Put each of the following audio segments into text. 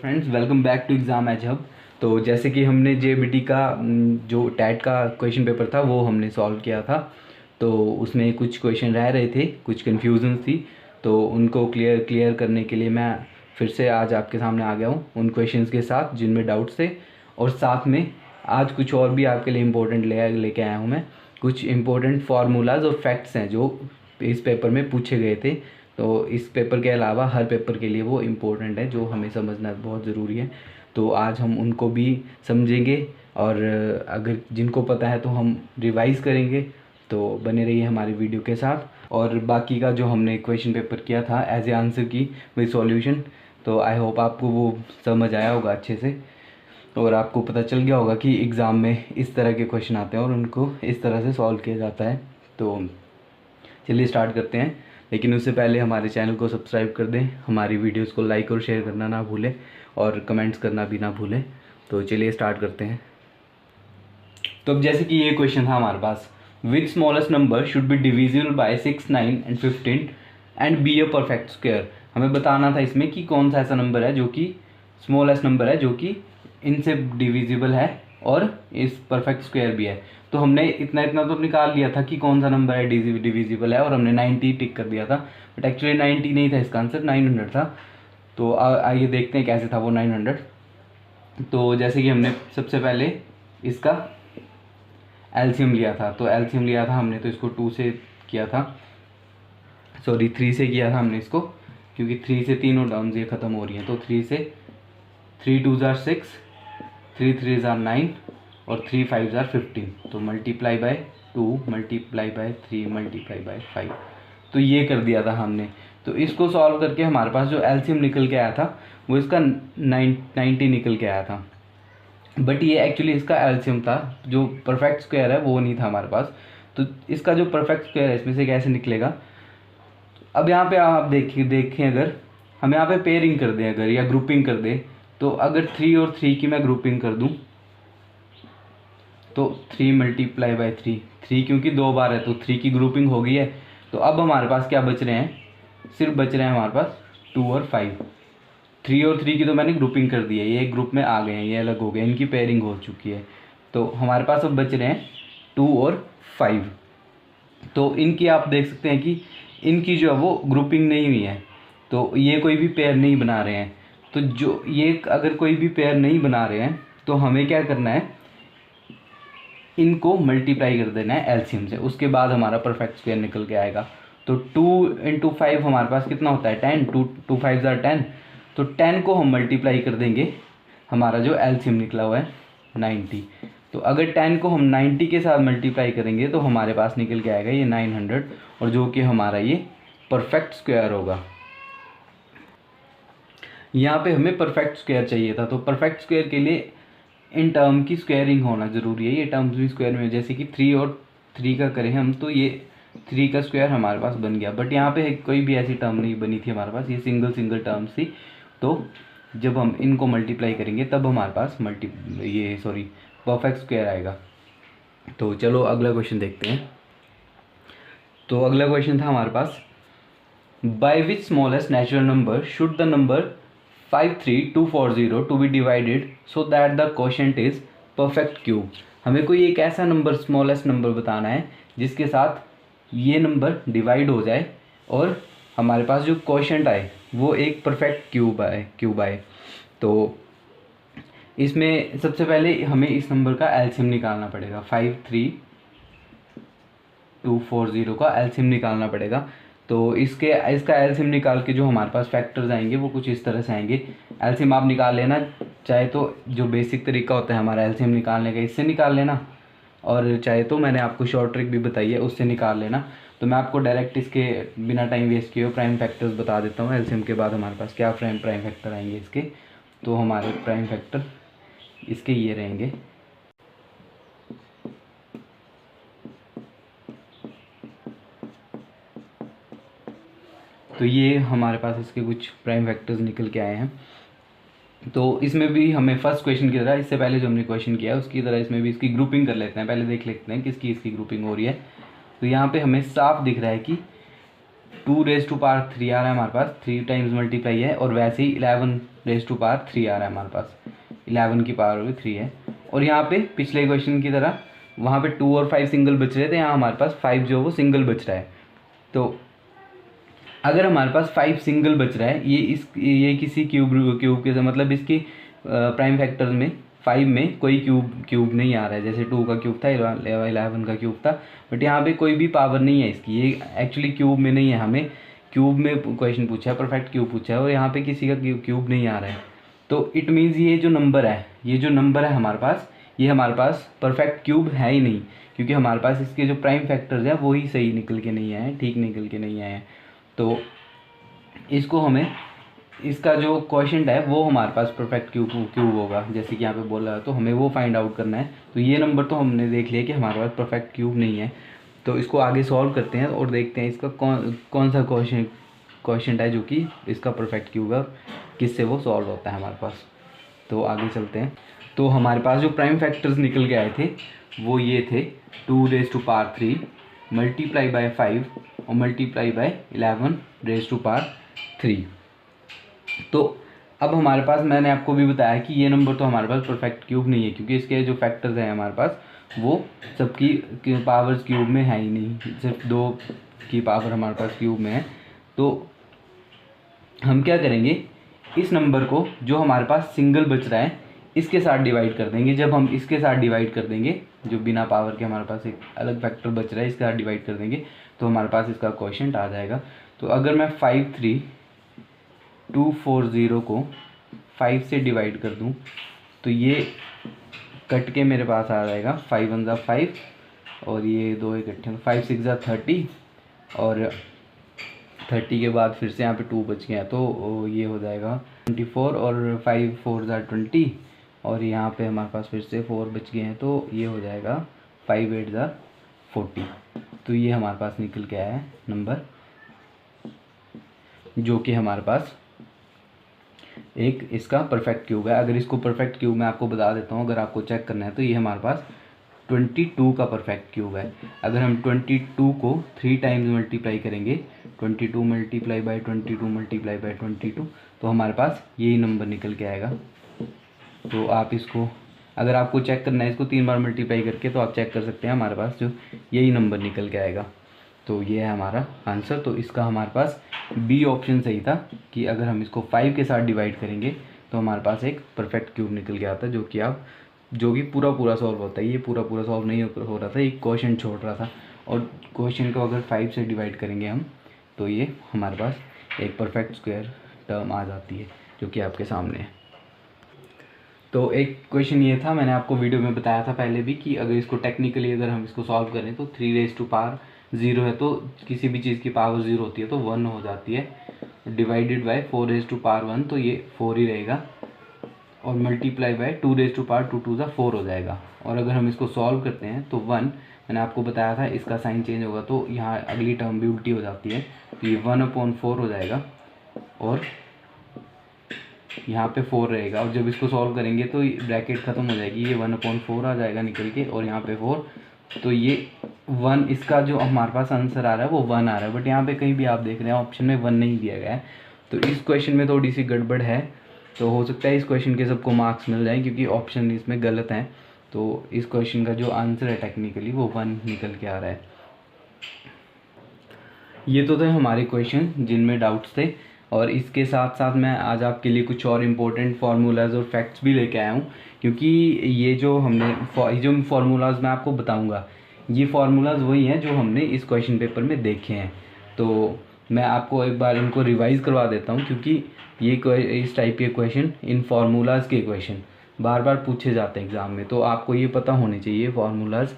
Friends, welcome back to exam age hub. तो जैसे कि हमने जेबीटी का जो टैट का क्वेश्चन पेपर था वो हमने सॉल्व किया था। तो उसमें कुछ क्वेश्चन रह रहे थे, कुछ कन्फ्यूजन थी, तो उनको क्लियर करने के लिए मैं फिर से आज आपके सामने आ गया हूँ उन क्वेश्चंस के साथ जिनमें डाउट्स थे। और साथ में आज कुछ और भी आपके लिए इम्पोर्टेंट लेके आया हूँ मैं। कुछ इम्पोर्टेंट फार्मूलाज और फैक्ट्स हैं जो इस पेपर में पूछे गए थे। तो इस पेपर के अलावा हर पेपर के लिए वो इम्पोर्टेंट है जो हमें समझना बहुत ज़रूरी है। तो आज हम उनको भी समझेंगे और अगर जिनको पता है तो हम रिवाइज़ करेंगे। तो बने रहिए हमारी वीडियो के साथ। और बाकी का जो हमने क्वेश्चन पेपर किया था एज ए आंसर की विद सॉल्यूशन, तो आई होप आपको वो समझ आया होगा अच्छे से और आपको पता चल गया होगा कि एग्ज़ाम में इस तरह के क्वेश्चन आते हैं और उनको इस तरह से सॉल्व किया जाता है। तो चलिए स्टार्ट करते हैं, लेकिन उससे पहले हमारे चैनल को सब्सक्राइब कर दें, हमारी वीडियोस को लाइक और शेयर करना ना भूलें और कमेंट्स करना भी ना भूलें। तो चलिए स्टार्ट करते हैं। तो अब जैसे कि ये क्वेश्चन था हमारे पास, which smallest number should be divisible by 6, 9 and 15 and be a perfect square. हमें बताना था इसमें कि कौन सा ऐसा नंबर है जो कि स्मॉलेस्ट नंबर है जो कि इनसे डिविजिबल है और इस परफेक्ट स्क्वायर भी है। तो हमने इतना इतना तो निकाल लिया था कि कौन सा नंबर है डिविजिबल है और हमने 90 टिक कर दिया था, बट एक्चुअली 90 नहीं था इसका आंसर, 900 था। तो आइए देखते हैं कैसे था वो 900। तो जैसे कि हमने सबसे पहले इसका एलसीएम लिया था, तो एलसीएम लिया था हमने तो इसको 2 से किया था, सॉरी 3 से किया था हमने इसको, क्योंकि 3 से तीनों टर्म्स ये ख़त्म हो रही हैं। तो 3 से 3 2 ज़ार 6, 3 3 ज़ार 9 और 3 5 ज़ार 15। तो multiply by 2 multiply by 3 multiply by 5, तो ये कर दिया था हमने। तो इसको सॉल्व करके हमारे पास जो एलसीएम निकल के आया था वो इसका 90 निकल के आया था, बट ये एक्चुअली इसका एलसीएम था। जो परफेक्ट स्क्वायर है वो नहीं था हमारे पास। तो इसका जो परफेक्ट स्क्वायर है इसमें से कैसे निकलेगा। अब यहाँ पे आप देखें अगर हम यहाँ पे पेयरिंग कर दें अगर या ग्रुपिंग कर दें, तो अगर 3 और 3 की मैं ग्रुपिंग कर दूं तो 3 मल्टीप्लाई बाई 3 क्योंकि 2 बार है तो 3 की ग्रुपिंग हो गई है। तो अब हमारे पास क्या बच रहे हैं, सिर्फ बच रहे हैं हमारे पास 2 और 5। 3 और 3 की तो मैंने ग्रुपिंग कर दी है, ये एक ग्रुप में आ गए हैं, ये अलग हो गए, इनकी पेयरिंग हो चुकी है। तो हमारे पास अब बच रहे हैं 2 और 5। तो इनकी आप देख सकते हैं कि इनकी जो है वो ग्रुपिंग नहीं हुई है, तो ये कोई भी पेयर नहीं बना रहे हैं। तो जो ये अगर कोई भी पेयर नहीं बना रहे हैं तो हमें क्या करना है, इनको मल्टीप्लाई कर देना है एलसीएम से, उसके बाद हमारा परफेक्ट स्क्वायर निकल के आएगा। तो 2 × 5 हमारे पास कितना होता है 10, 2 5 ज़ार 10। तो 10 को हम मल्टीप्लाई कर देंगे, हमारा जो एलसीएम निकला हुआ है 90। तो अगर 10 को हम 90 के साथ मल्टीप्लाई करेंगे तो हमारे पास निकल के आएगा ये 900, और जो कि हमारा ये परफेक्ट स्क्वायर होगा। यहाँ पे हमें परफेक्ट स्क्वायर चाहिए था, तो परफेक्ट स्क्वायर के लिए इन टर्म की स्क्वायरिंग होना ज़रूरी है। ये टर्म्स भी स्क्वायर में, जैसे कि 3 और 3 का करें हम तो ये 3 का स्क्वायर हमारे पास बन गया, बट यहाँ पे कोई भी ऐसी टर्म नहीं बनी थी हमारे पास, ये सिंगल टर्म्स थी। तो जब हम इनको मल्टीप्लाई करेंगे तब हमारे पास परफेक्ट स्क्वायर आएगा। तो चलो अगला क्वेश्चन देखते हैं। तो अगला क्वेश्चन था हमारे पास, by which smallest natural number should the number 53240 to be divided so that the quotient is perfect cube. हमें कोई एक ऐसा नंबर, स्मॉलेस्ट नंबर बताना है जिसके साथ ये नंबर डिवाइड हो जाए और हमारे पास जो क्वोशंट आए वो एक परफेक्ट क्यूब आए। तो इसमें सबसे पहले हमें इस नंबर का एलसीएम निकालना पड़ेगा, 53240 का एलसीएम निकालना पड़ेगा। तो इसका एलसीएम निकाल के जो हमारे पास फैक्टर्स आएंगे वो कुछ इस तरह से आएंगे। एलसीएम आप निकाल लेना, चाहे तो जो बेसिक तरीका होता है हमारा एलसीएम निकालने का इससे निकाल लेना, और चाहे तो मैंने आपको शॉर्ट ट्रिक भी बताई है उससे निकाल लेना। तो मैं आपको डायरेक्ट इसके बिना टाइम वेस्ट किए प्राइम फैक्टर्स बता देता हूँ। एलसीएम के बाद हमारे पास क्या प्राइम फैक्टर आएंगे इसके, तो हमारे प्राइम फैक्टर इसके ये रहेंगे। तो ये हमारे पास इसके कुछ प्राइम फैक्टर्स निकल के आए हैं। तो इसमें भी हमें फर्स्ट क्वेश्चन की तरह, इससे पहले जो हमने क्वेश्चन किया उसकी तरह इसमें भी इसकी ग्रुपिंग कर लेते हैं। पहले देख लेते हैं किसकी इसकी ग्रुपिंग हो रही है। तो यहाँ पे हमें साफ दिख रहा है कि 2 raised to power 3 आ रहा है हमारे पास, 3 टाइम्स मल्टीप्लाई है, और वैसे ही 11 रेज टू पावर 3 आ रहा है हमारे पास, 11 की पावर भी 3 है। और यहाँ पे पिछले क्वेश्चन की तरह वहाँ पे 2 और 5 सिंगल बच रहे थे, यहाँ हमारे पास 5 जो वो सिंगल बच रहा है। तो अगर हमारे पास 5 सिंगल बच रहा है, ये किसी क्यूब के मतलब इसकी प्राइम फैक्टर्स में 5 में कोई क्यूब नहीं आ रहा है। जैसे 2 का क्यूब था, 11 का क्यूब था, बट यहाँ पे कोई भी पावर नहीं है इसकी, ये एक्चुअली क्यूब में नहीं है। हमें क्यूब में क्वेश्चन पूछा है, परफेक्ट क्यूब पूछा है, और यहाँ पे किसी का क्यूब नहीं आ रहा है। तो इट मीन्स ये जो नंबर है हमारे पास, ये हमारे पास परफेक्ट क्यूब है ही नहीं, क्योंकि हमारे पास इसके जो प्राइम फैक्टर्स हैं वो ही सही निकल के नहीं आए हैं, ठीक निकल के नहीं आए हैं। तो इसको हमें, इसका जो क्वेश्चन है वो हमारे पास परफेक्ट क्यूब होगा, जैसे कि यहाँ पे बोला है, तो हमें वो फाइंड आउट करना है। तो ये नंबर तो हमने देख लिया कि हमारे पास परफेक्ट क्यूब नहीं है। तो इसको आगे सॉल्व करते हैं और देखते हैं इसका कौन सा क्वेश्चन है जो कि इसका परफेक्ट क्यूब है, किससे वो सॉल्व होता है हमारे पास। तो आगे चलते हैं। तो हमारे पास जो प्राइम फैक्टर्स निकल के आए थे वो ये थे 2 raise to power 3 multiply by 5 और multiply by 11 raise to power 3। तो अब हमारे पास, मैंने आपको भी बताया कि ये नंबर तो हमारे पास परफेक्ट क्यूब नहीं है, क्योंकि इसके जो फैक्टर्स हैं हमारे पास वो सबकी पावर्स क्यूब में है ही नहीं, सिर्फ 2 की पावर हमारे पास क्यूब में है। तो हम क्या करेंगे, इस नंबर को जो हमारे पास सिंगल बच रहा है इसके साथ डिवाइड कर देंगे। जब हम इसके साथ डिवाइड कर देंगे, जो बिना पावर के हमारे पास एक अलग फैक्टर बच रहा है, इसके साथ डिवाइड कर देंगे तो हमारे पास इसका क्वोशिएंट आ जाएगा। तो अगर मैं 53240 को 5 से डिवाइड कर दूं तो ये कट के मेरे पास आ जाएगा 5 1 ज़ा 5 और ये 2 इकट्ठे 5 6 ज़ा 30 और 30 के बाद फिर से यहाँ पे 2 बच गया, तो ये हो जाएगा 24 और 5 4 ज़ा 20 और यहाँ पे हमारे पास फिर से 4 बच गए हैं, तो ये हो जाएगा 5 8 ज़ा 40। तो ये हमारे पास निकल के आया है नंबर, जो कि हमारे पास एक इसका परफेक्ट क्यूब है। अगर इसको परफेक्ट क्यूब मैं आपको बता देता हूँ, अगर आपको चेक करना है, तो ये हमारे पास 22 का परफेक्ट क्यूब है। अगर हम 22 को 3 टाइम्स मल्टीप्लाई करेंगे, 22 मल्टीप्लाई बाई 22 मल्टीप्लाई बाई 22, तो हमारे पास यही नंबर निकल के आएगा। तो आप इसको, अगर आपको चेक करना है इसको 3 बार मल्टीप्लाई करके, तो आप चेक कर सकते हैं, हमारे पास जो यही नंबर निकल के आएगा। तो ये है हमारा आंसर। तो इसका हमारे पास बी ऑप्शन सही था कि अगर हम इसको 5 के साथ डिवाइड करेंगे तो हमारे पास एक परफेक्ट क्यूब निकल के आता है, जो कि पूरा सॉल्व होता है। ये पूरा सॉल्व नहीं हो रहा था, एक क्वेश्चन छोड़ रहा था, और क्वेश्चन को अगर 5 से डिवाइड करेंगे हम तो ये हमारे पास एक परफेक्ट स्क्वायर टर्म आ जाती है, जो कि आपके सामने है। तो एक क्वेश्चन ये था, मैंने आपको वीडियो में बताया था पहले भी, कि अगर इसको टेक्निकली अगर हम इसको सॉल्व करें तो 3 रेज टू पावर 0 है, तो किसी भी चीज़ की पावर 0 होती है तो 1 हो जाती है, divided by 4 raise to power 1, तो ये 4 ही रहेगा, और multiply by 2 raise to power 2 2 ज़ा 4 हो जाएगा। और अगर हम इसको सॉल्व करते हैं तो 1, मैंने आपको बताया था इसका साइन चेंज होगा, तो यहाँ अगली टर्म भी उल्टी हो जाती है, तो ये 1/4 हो जाएगा और यहाँ पे 4 रहेगा। और जब इसको सॉल्व करेंगे तो ब्रैकेट ख़त्म हो जाएगी, ये 1/4 आ जाएगा निकल के, और यहाँ पे 4, तो ये 1, इसका जो हमारे पास आंसर आ रहा है वो 1 आ रहा है, बट यहाँ पे कहीं भी आप देख रहे हैं ऑप्शन में 1 नहीं दिया गया है। तो इस क्वेश्चन में थोड़ी सी गड़बड़ है, तो हो सकता है इस क्वेश्चन के सबको मार्क्स मिल जाए, क्योंकि ऑप्शन इसमें गलत हैं। तो इस क्वेश्चन का जो आंसर है टेक्निकली वो 1 निकल के आ रहा है। ये तो थे हमारे क्वेश्चन जिनमें डाउट्स थे, और इसके साथ साथ मैं आज आपके लिए कुछ और इम्पोर्टेंट फार्मूलाज और फैक्ट्स भी लेके आया हूँ, क्योंकि ये जो फार्मूलाज मैं आपको बताऊँगा, ये फार्मूलाज वही हैं जो हमने इस क्वेश्चन पेपर में देखे हैं। तो मैं आपको एक बार इनको रिवाइज़ करवा देता हूँ, क्योंकि ये इस टाइप के क्वेश्चन, इन फार्मूलाज के क्वेश्चन बार बार पूछे जाते हैं एग्ज़ाम में, तो आपको ये पता होने चाहिए फार्मूलाज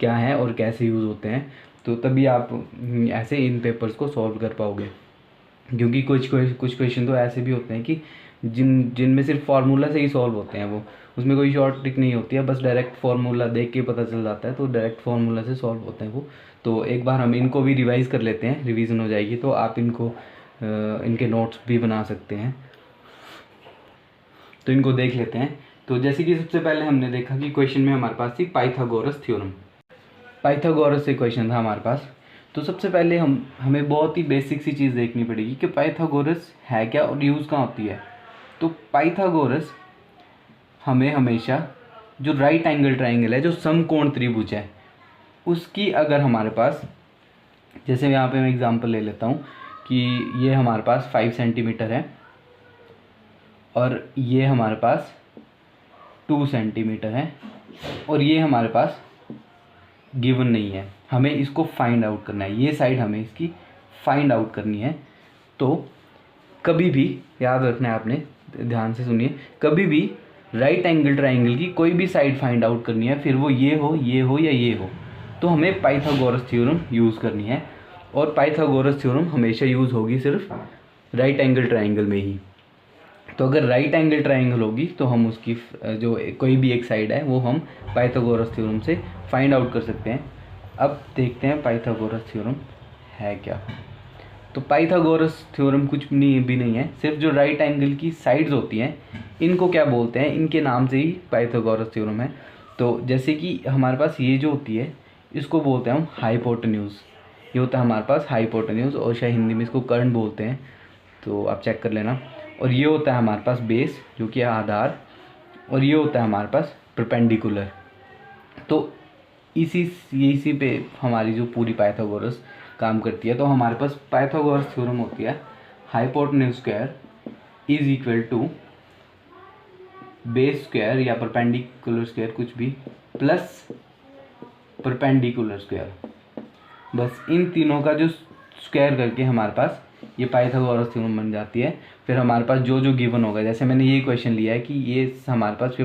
क्या हैं और कैसे यूज़ होते हैं, तो तभी आप ऐसे इन पेपर्स को सॉल्व कर पाओगे। क्योंकि कुछ क्वेश्चन तो ऐसे भी होते हैं कि जिनमें सिर्फ फार्मूला से ही सॉल्व होते हैं, वो उसमें कोई शॉर्ट ट्रिक नहीं होती है, बस डायरेक्ट फार्मूला देख के पता चल जाता है, तो डायरेक्ट फार्मूला से सॉल्व होते हैं वो। तो एक बार हम इनको भी रिवाइज़ कर लेते हैं, रिवीजन हो जाएगी, तो आप इनको इनके नोट्स भी बना सकते हैं। तो इनको देख लेते हैं। तो जैसे कि सबसे पहले हमने देखा कि क्वेश्चन में हमारे पास थी पाइथागोरस थ्योरम, पाइथागोरस से क्वेश्चन था हमारे पास। तो सबसे पहले हमें बहुत ही बेसिक सी चीज़ देखनी पड़ेगी कि पाइथागोरस है क्या और यूज़ कहाँ होती है। तो पाइथागोरस हमें हमेशा जो राइट एंगल ट्राइंगल है, जो समकोण त्रिभुज है, उसकी अगर हमारे पास, जैसे यहाँ पे मैं एग्जांपल ले लेता हूँ कि ये हमारे पास 5 सेंटीमीटर है और ये हमारे पास 2 सेंटीमीटर है और ये हमारे पास गिवन नहीं है, हमें इसको फाइंड आउट करना है, ये साइड हमें इसकी फाइंड आउट करनी है। तो कभी भी याद रखना है, आपने ध्यान से सुनिए, कभी भी राइट एंगल ट्राइंगल की कोई भी साइड फाइंड आउट करनी है, फिर वो ये हो या ये हो, तो हमें पाइथागोरस थ्योरम यूज़ करनी है। और पाइथागोरस थ्योरम हमेशा यूज़ होगी सिर्फ राइट एंगल ट्राइंगल में ही। तो अगर राइट एंगल ट्राइंगल होगी तो हम उसकी जो कोई भी एक साइड है वो हम पाइथागोरस थ्योरम से फाइंड आउट कर सकते हैं। अब देखते हैं पाइथागोरस थ्योरम है क्या। तो पाइथागोरस थ्योरम कुछ भी नहीं है, सिर्फ जो राइट एंगल की साइड्स होती हैं इनको क्या बोलते हैं, इनके नाम से ही पाइथागोरस थ्योरम है। तो जैसे कि हमारे पास ये जो होती है इसको बोलते हैं हम हाइपोटेन्यूज, ये होता है हमारे पास हाइपोटेन्यूज, और शायद हिंदी में इसको कर्ण बोलते हैं, तो आप चेक कर लेना। और ये होता है हमारे पास बेस जो कि है आधार, और ये होता है हमारे पास परपेंडिकुलर। तो इसी पे हमारी जो पूरी पाइथागोरस काम करती है। तो हमारे पास पाइथागोरस थ्योरम होती है hypotenuse square is equal to base square या परपेंडिकुलर स्क्वायर कुछ भी प्लस परपेंडिकुलर स्क्वायर, बस इन तीनों का जो स्क्वायर करके हमारे पास ये पाइथागोरस थ्योरम बन जाती है। फिर हमारे पास जो जो गिवन होगा, जैसे मैंने ये क्वेश्चन लिया है कि ये हमारे पास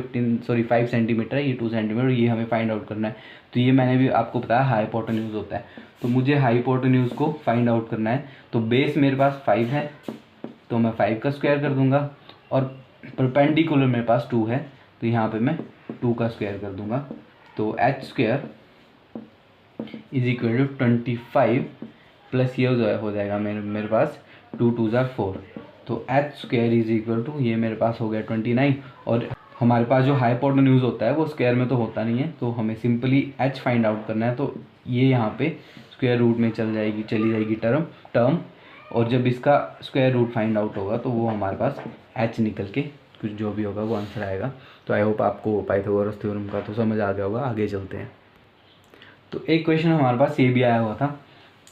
5 सेंटीमीटर है, ये 2 सेंटीमीटर, ये हमें फाइंड आउट करना है। तो ये मैंने भी आपको बताया हाइपोटेन्यूज होता है, तो मुझे हाइपोटेन्यूज को फाइंड आउट करना है। तो बेस मेरे पास 5 है तो मैं 5 का स्क्वायर कर दूंगा, और परपेंडिकुलर मेरे पास 2 है तो यहाँ पे मैं 2 का स्क्वायर कर दूंगा। तो H square is equal to 25 plus ये हो जाएगा मेरे पास 2 2 ज़ा 4, तो H square is equal to ये मेरे पास हो गया 29। और हमारे पास जो हाइपोटेन्यूज होता है वो स्क्वायर में तो होता नहीं है, तो हमें सिंपली एच फाइंड आउट करना है। तो ये यहाँ पे स्क्वायर रूट में चली जाएगी टर्म, और जब इसका स्क्वायर रूट फाइंड आउट होगा तो वो हमारे पास एच निकल के कुछ जो भी होगा वो आंसर आएगा। तो आई होप आपको पाइथागोरस थ्योरम का तो समझ आ गया होगा। आगे चलते हैं। तो एक क्वेश्चन हमारे पास ये भी आया हुआ था।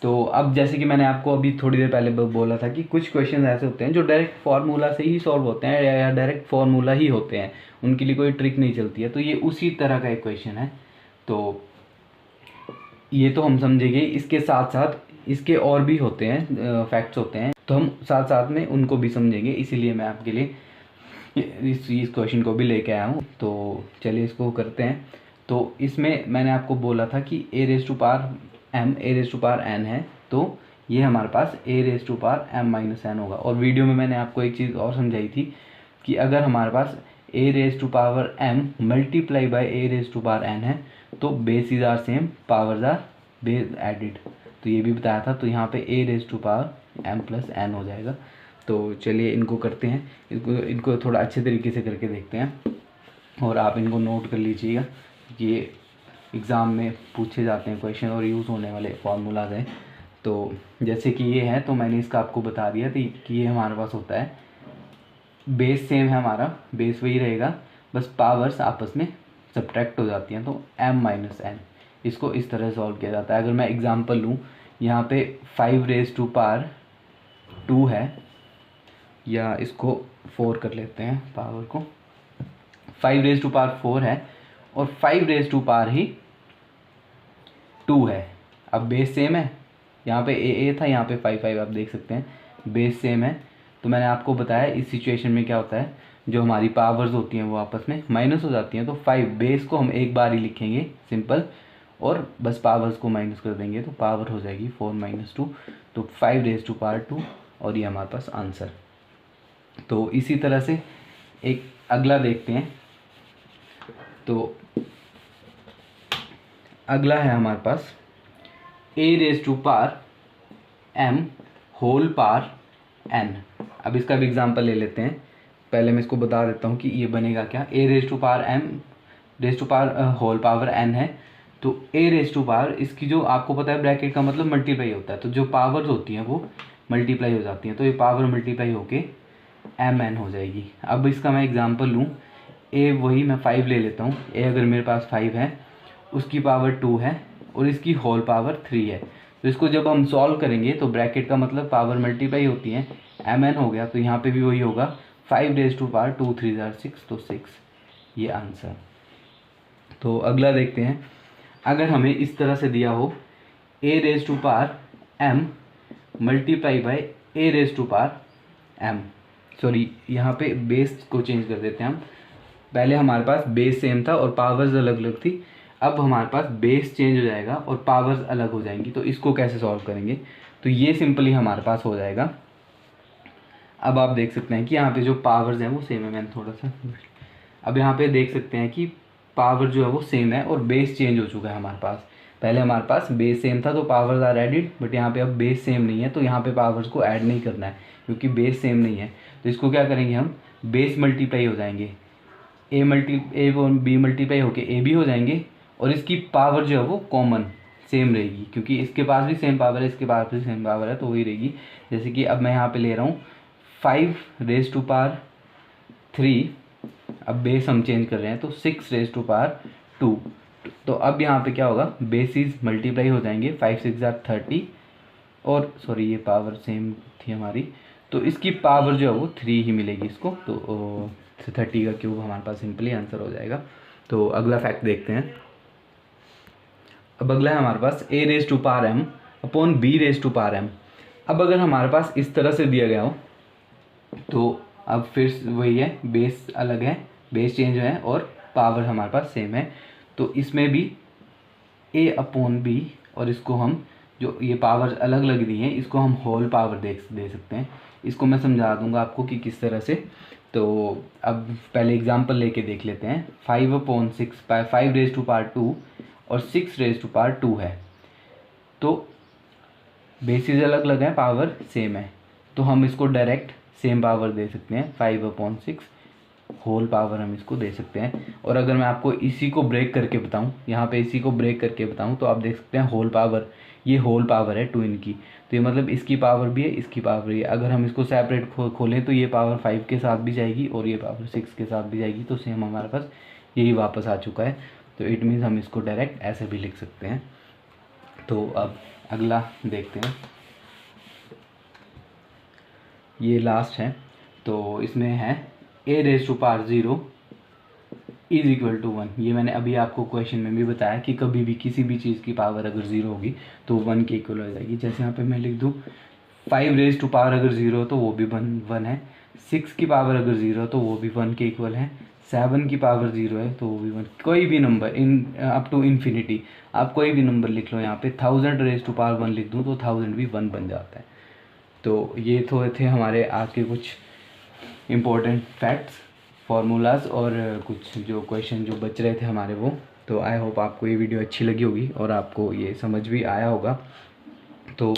तो अब जैसे कि मैंने आपको अभी थोड़ी देर पहले बोला था कि कुछ क्वेश्चन ऐसे होते हैं जो डायरेक्ट फार्मूला से ही सॉल्व होते हैं या डायरेक्ट फार्मूला ही होते हैं, उनके लिए कोई ट्रिक नहीं चलती है। तो ये उसी तरह का एक क्वेश्चन है। तो ये तो हम समझेंगे, इसके साथ साथ इसके और भी होते हैं फैक्ट्स होते हैं, तो हम साथ साथ में उनको भी समझेंगे, इसीलिए मैं आपके लिए इस क्वेश्चन को भी लेके आया हूँ। तो चलिए इसको करते हैं। तो इसमें मैंने आपको बोला था कि a raise to power n है, तो ये हमारे पास a raise to power m-n होगा। और वीडियो में मैंने आपको एक चीज़ और समझाई थी कि अगर हमारे पास a raise to power m multiply by a raise to power n है तो bases are same, powers are base added, तो ये भी बताया था। तो यहाँ पे a raise to power m plus n हो जाएगा। तो चलिए इनको करते हैं, इनको थोड़ा अच्छे तरीके से करके देखते हैं, और आप इनको नोट कर लीजिएगा। ये एग्ज़ाम में पूछे जाते हैं क्वेश्चन और यूज़ होने वाले फार्मूलाज हैं। तो जैसे कि ये है, तो मैंने इसका आपको बता दिया थी कि ये हमारे पास होता है, बेस सेम है, हमारा बेस वही रहेगा, बस पावर्स आपस में सब्ट्रैक्ट हो जाती हैं। तो m-n इसको इस तरह सॉल्व किया जाता है। अगर मैं एग्ज़ाम्पल लूँ, यहाँ पे 5 रेज़ टू पावर 2 है, या इसको 4 कर लेते हैं पावर को, 5 रेज़ टू पावर 4 है और 5 रेज़ टू पावर ही 2 है। अब बेस सेम है, यहाँ पे a था, यहाँ पे 5 आप देख सकते हैं, बेस सेम है। तो मैंने आपको बताया इस सिचुएशन में क्या होता है, जो हमारी पावर्स होती हैं वो आपस में माइनस हो जाती हैं। तो 5 बेस को हम एक बार ही लिखेंगे सिंपल, और बस पावर्स को माइनस कर देंगे, तो पावर हो जाएगी 4 - 2, तो 5 रेज़ टू पावर 2, और ये हमारे पास आंसर। तो इसी तरह से एक अगला देखते हैं। तो अगला है हमारे पास a raise to power m whole power n। अब इसका भी एग्जांपल ले लेते हैं। पहले मैं इसको बता देता हूँ कि ये बनेगा क्या। a raise to power m raise to power whole power n है, तो a रेज़ टू पावर, इसकी जो आपको पता है ब्रैकेट का मतलब मल्टीप्लाई होता है, तो जो पावर्स होती हैं वो मल्टीप्लाई हो जाती हैं। तो ये पावर मल्टीप्लाई होके एम एन हो जाएगी। अब इसका मैं एग्जांपल लूँ, ए वही मैं 5 ले लेता हूँ। ए अगर मेरे पास 5 है, उसकी पावर 2 है और इसकी होल पावर 3 है। तो इसको जब हम सॉल्व करेंगे तो ब्रैकेट का मतलब पावर मल्टीप्लाई होती है, एम एन हो गया, तो यहाँ पे भी वही होगा 5 रेज टू पावर 2 3 6, तो 6 ये आंसर। तो अगला देखते हैं, अगर हमें इस तरह से दिया हो A raise to power M multiply by A raise to power M, sorry यहाँ पे बेस को चेंज कर देते हैं हम। पहले हमारे पास बेस सेम था और पावर्स अलग अलग थी, अब हमारे पास बेस चेंज हो जाएगा और पावर्स अलग हो जाएंगी। तो इसको कैसे सॉल्व करेंगे, तो ये सिंपली हमारे पास हो जाएगा। अब आप देख सकते हैं कि यहाँ पे जो पावर्स हैं वो सेम है। मैंने थोड़ा सा, अब यहाँ पे देख सकते हैं कि पावर जो है वो सेम है और बेस चेंज हो चुका है हमारे पास। पहले हमारे पास बेस सेम था तो पावर्स आर एडिड, बट यहाँ पे अब बेस सेम नहीं है तो यहाँ पे पावर्स को ऐड नहीं करना है क्योंकि बेस सेम नहीं है। तो इसको क्या करेंगे हम, बेस मल्टीप्लाई हो जाएंगे, ए और बी मल्टीप्लाई होके ए बी हो जाएंगे और इसकी पावर जो है वो कॉमन सेम रहेगी क्योंकि इसके पास भी सेम पावर है, इसके पास भी सेम पावर है, तो वही रहेगी। जैसे कि अब मैं यहाँ पे ले रहा हूँ 5 रेज टू पावर 3, अब बेस हम चेंज कर रहे हैं तो 6 रेज टू पावर 2। तो अब यहाँ पे क्या होगा, बेसिस मल्टीप्लाई हो जाएंगे, 5 6 30, और सॉरी ये पावर सेम थी हमारी, तो इसकी पावर जो है वो 3 ही मिलेगी इसको। तो 30 का क्यूब हमारे पास सिंपली आंसर हो जाएगा। तो अगला फैक्ट देखते हैं। अब अगला है हमारे पास A raise to power M upon B raise to power M. अब अगर हमारे पास इस तरह से दिया गया हो तो अब फिर वही है, बेस अलग है, बेस चेंज है और पावर हमारे पास सेम है। तो इसमें भी ए अपॉन बी, और इसको हम जो ये पावर अलग अलग दी हैं इसको हम होल पावर दे सकते हैं। इसको मैं समझा दूंगा आपको कि किस तरह से। तो अब पहले एग्जांपल लेके देख लेते हैं। 5/6 5 रेज टू पावर 2 और 6 रेज टू पावर 2 है, तो बेसिस अलग अलग है, पावर सेम है, तो हम इसको डायरेक्ट सेम पावर दे सकते हैं। 5/6 होल पावर हम इसको दे सकते हैं। और अगर मैं आपको इसी को ब्रेक करके बताऊं, यहाँ पे इसी को ब्रेक करके बताऊं, तो आप देख सकते हैं होल पावर, ये होल पावर है 2 इनकी, तो ये मतलब इसकी पावर भी है, इसकी पावर भी है। अगर हम इसको सेपरेट खोलें तो ये पावर 5 के साथ भी जाएगी और ये पावर 6 के साथ भी जाएगी, तो सेम हमारे पास यही वापस आ चुका है। तो इट मीन्स हम इसको डायरेक्ट ऐसे भी लिख सकते हैं। तो अब अगला देखते हैं, ये लास्ट है। तो इसमें है A raise to power 0 is equal to 1। ये मैंने अभी आपको क्वेश्चन में भी बताया कि कभी भी किसी भी चीज़ की पावर अगर 0 होगी तो 1 के इक्वल हो जाएगी। जैसे यहाँ पे मैं लिख दूँ 5 रेज टू पावर अगर 0 हो तो वो भी 1 है, 6 की पावर अगर 0 हो तो वो भी 1 के इक्वल है, 7 की पावर 0 है तो वो भी 1। कोई भी number in up to infinity आप कोई भी नंबर लिख लो, यहाँ पे 1000 रेज टू पावर 1 लिख दूँ तो 1000 भी 1 बन जाता है। तो ये तो थे हमारे आज के कुछ इम्पोर्टेंट फैक्ट्स, फार्मूलाज और कुछ जो क्वेश्चन जो बच रहे थे हमारे वो। तो आई होप आपको ये वीडियो अच्छी लगी होगी और आपको ये समझ भी आया होगा। तो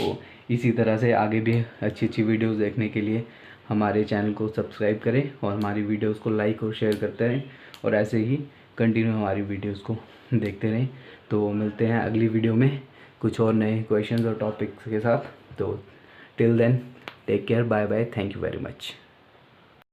इसी तरह से आगे भी अच्छी अच्छी वीडियोस देखने के लिए हमारे चैनल को सब्सक्राइब करें और हमारी वीडियोस को लाइक और शेयर करते रहें और ऐसे ही कंटिन्यू हमारी वीडियोस को देखते रहें। तो मिलते हैं अगली वीडियो में कुछ और नए क्वेश्चंस और टॉपिक्स के साथ। तो till then take care, bye bye, thank you very much.